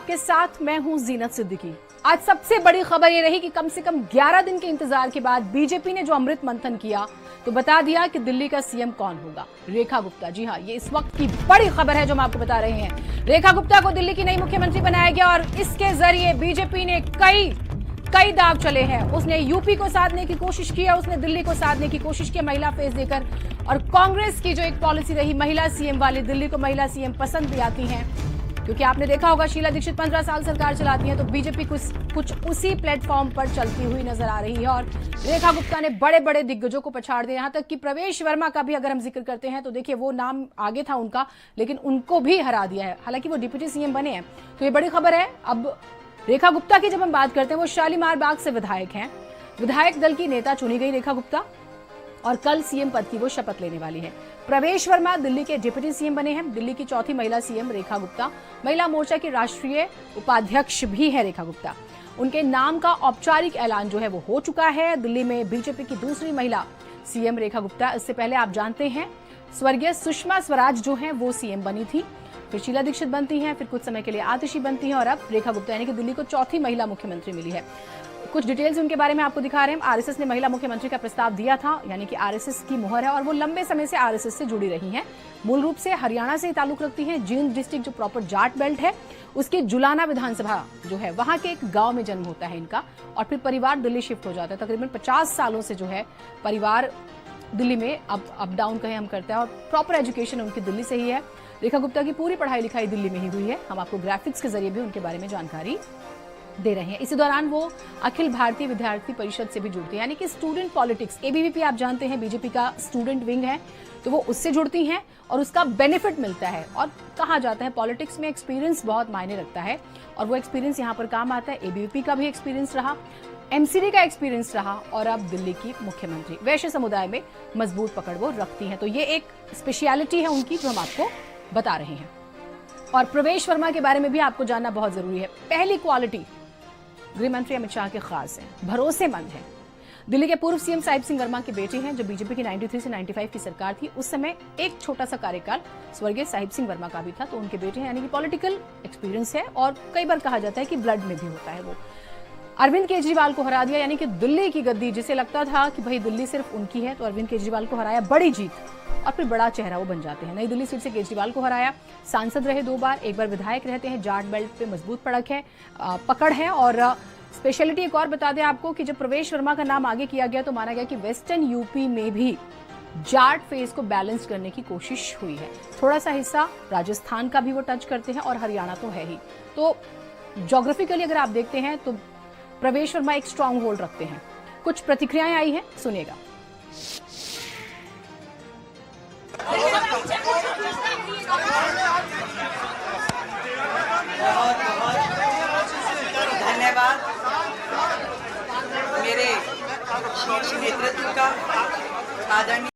आपके साथ मैं हूं जीनत सिद्दीकी। आज सबसे बड़ी खबर यह रही कि कम से कम 11 दिन के इंतजार के बाद बीजेपी ने जो अमृत मंथन किया तो बता दिया कि दिल्ली का सीएम कौन होगा, रेखा गुप्ता। जी हां, ये इस वक्त की बड़ी खबर है जो हम आपको बता रहे हैं। रेखा गुप्ता को दिल्ली की नई मुख्यमंत्री बनाया गया और इसके जरिए बीजेपी ने कई दाव चले हैं। उसने यूपी को साधने की कोशिश की है, उसने दिल्ली को साधने की कोशिश की महिला फेस देकर, और कांग्रेस की जो एक पॉलिसी रही महिला सीएम वाली, दिल्ली को महिला सीएम पसंद भी आती हैं क्योंकि आपने देखा होगा शीला दीक्षित 15 साल सरकार चलाती हैं, तो बीजेपी कुछ उसी प्लेटफॉर्म पर चलती हुई नजर आ रही है। और रेखा गुप्ता ने बड़े बड़े दिग्गजों को पछाड़ दिया, यहां तक कि प्रवेश वर्मा का भी अगर हम जिक्र करते हैं तो देखिए वो नाम आगे था उनका, लेकिन उनको भी हरा दिया है, हालांकि वो डिप्टी सीएम बने हैं। तो ये बड़ी खबर है। अब रेखा गुप्ता की जब हम बात करते हैं, वो शालीमार बाग से विधायक हैं, विधायक दल की नेता चुनी गई रेखा गुप्ता, और कल सीएम पद की वो शपथ लेने वाली है। प्रवेश वर्मा दिल्ली के डिप्टी सीएम बने हैं, दिल्ली की चौथी महिला सीएम रेखा गुप्ता, महिला मोर्चा की राष्ट्रीय उपाध्यक्ष भी है रेखा गुप्ता। उनके नाम का औपचारिक ऐलान जो है वो हो चुका है। दिल्ली में बीजेपी की दूसरी महिला सीएम रेखा गुप्ता। इससे पहले आप जानते हैं स्वर्गीय सुषमा स्वराज जो है वो सीएम बनी थी, फिर शीला दीक्षित बनती हैं, फिर कुछ समय के लिए आतिशी बनती हैं, और अब रेखा गुप्ता, यानी कि दिल्ली को चौथी महिला मुख्यमंत्री मिली है। कुछ डिटेल्स उनके बारे में आपको दिखा रहे हैं। आरएसएस ने महिला मुख्यमंत्री का प्रस्ताव दिया था, यानी कि आरएसएस की मुहर है, और वो लंबे समय से आरएसएस से जुड़ी रही हैं। मूल रूप से हरियाणा से ताल्लुक रखती हैं। जींद डिस्ट्रिक्ट जो प्रॉपर जाट बेल्ट है, उसकी जुलाना विधानसभा जो है वहां के एक गांव में जन्म होता है इनका, और फिर परिवार दिल्ली शिफ्ट हो जाता है। तकरीबन 50 सालों से जो है परिवार दिल्ली में अप डाउन कहें हम करते हैं, और प्रॉपर एजुकेशन उनकी दिल्ली से ही है। रेखा गुप्ता की पूरी पढ़ाई लिखाई दिल्ली में ही हुई है। हम आपको ग्राफिक्स के जरिए भी उनके बारे में जानकारी दे रहे हैं। इसी दौरान वो अखिल भारतीय विद्यार्थी परिषद से भी जुड़ती है, यानी कि स्टूडेंट पॉलिटिक्स, एबीवीपी आप जानते हैं बीजेपी का स्टूडेंट विंग है, तो वो उससे जुड़ती हैं और उसका बेनिफिट मिलता है। और कहा जाता है पॉलिटिक्स में एक्सपीरियंस बहुत मायने रखता है, और वो एक्सपीरियंस यहाँ पर काम आता है। एबीवीपी का भी एक्सपीरियंस रहा, एमसीडी का एक्सपीरियंस रहा, और अब दिल्ली की मुख्यमंत्री। वैश्य समुदाय में मजबूत पकड़ वो रखती हैं, तो ये एक स्पेशलिटी है उनकी जो हम आपको बता रहे हैं। और प्रवेश वर्मा के बारे में भी आपको जानना बहुत जरूरी है। पहली क्वालिटी गृह मंत्री अमित शाह के खास है, भरोसेमंद है। दिल्ली के पूर्व सीएम साहिब सिंह वर्मा के बेटे हैं। जब बीजेपी की 93 से 95 की सरकार थी, उस समय एक छोटा सा कार्यकाल स्वर्गीय साहिब सिंह वर्मा का भी था, तो उनके बेटे हैं, यानी कि पॉलिटिकल एक्सपीरियंस है, और कई बार कहा जाता है कि ब्लड में भी होता है वो। अरविंद केजरीवाल को हरा दिया, यानी कि दिल्ली की गद्दी, जिसे लगता था कि भाई दिल्ली सिर्फ उनकी है, तो अरविंद केजरीवाल को हराया, बड़ी जीत, और फिर बड़ा चेहरा वो बन जाते हैं। नई दिल्ली सीट से केजरीवाल को हराया, सांसद रहे 2 बार, एक बार विधायक रहते हैं, जाट बेल्ट पे मजबूत पकड़ है। और स्पेशलिटी एक और बता दें आपको कि जब प्रवेश वर्मा का नाम आगे किया गया तो माना गया कि वेस्टर्न यूपी में भी जाट फेस को बैलेंस करने की कोशिश हुई है। थोड़ा सा हिस्सा राजस्थान का भी वो टच करते हैं, और हरियाणा तो है ही। तो ज्योग्राफिकली अगर आप देखते हैं तो प्रवेश वर्मा एक स्ट्रांग होल्ड रखते हैं। कुछ प्रतिक्रियाएं आई हैं, सुनिएगा। धन्यवाद मेरे शीर्ष नेतृत्व का, आदरणीय